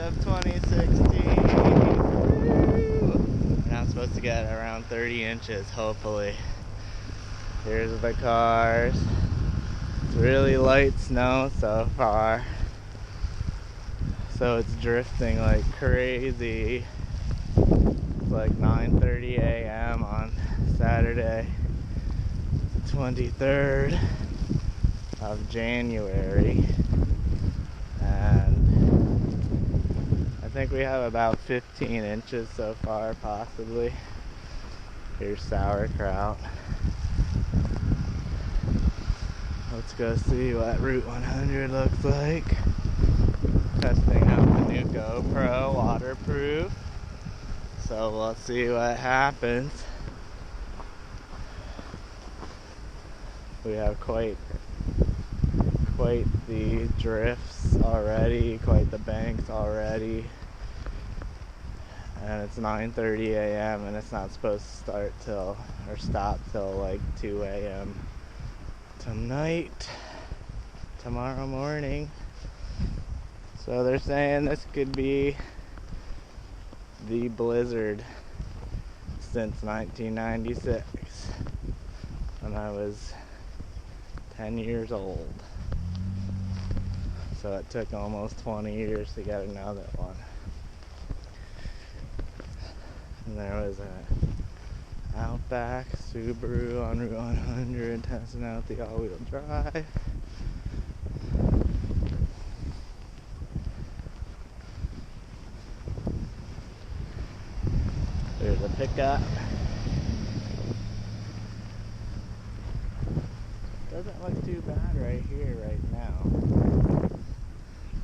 of 2016. We're not supposed to get around 30 inches, hopefully. Here's the cars. It's really light snow so far, so it's drifting like crazy. It's like 9:30 a.m. on Saturday, the 23rd of January, and I think we have about 15 inches so far, possibly. Here's sauerkraut. Let's go see what Route 100 looks like. Testing out the new GoPro, waterproof. So let's see what happens. We have quite the drifts already, quite the banks already. And it's 9:30 a.m. and it's not supposed to start till, or stop till like 2 a.m. tonight, tomorrow morning. So they're saying this could be the blizzard since 1996, when I was 10 years old. So it took almost 20 years to get another one. And there was an Outback Subaru on Route 100 testing out the all-wheel drive. There's a pickup. Doesn't look too bad right here, right now.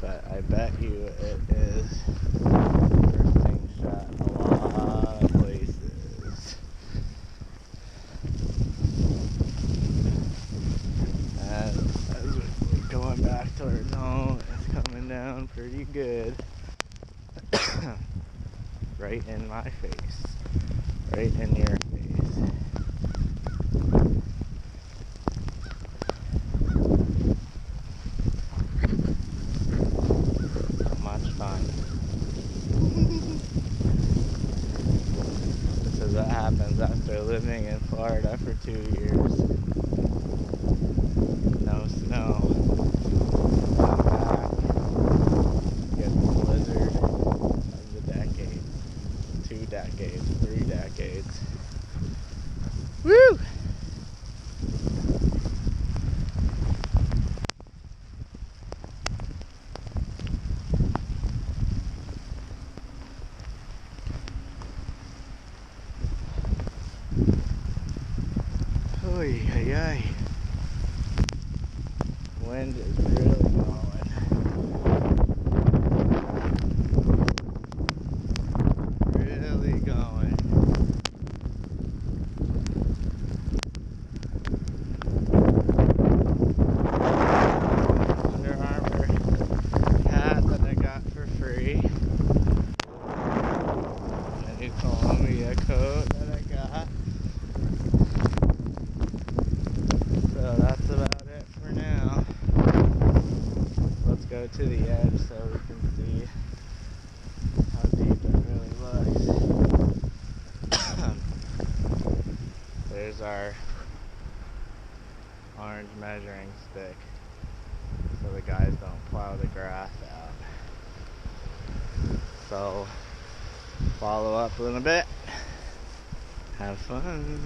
But I bet you it is drifting shot a lot of places. And as we're going back towards home, it's coming down pretty good. Right in my face. Right in your face. Much fun. This is what happens after living in Florida for 2 years. No snow. Come back. Get the blizzard of the decade. 2 decades, 3 decades. Woo! Oy, ay, ay. Wind is really blowing. Really going. Under Armour hat that I got for free. A new Columbia coat that I got. So that's about it for now. Let's go to the edge so we can see how deep it really looks. There's our orange measuring stick so the guys don't plow the grass out. So follow up in a bit. Have fun.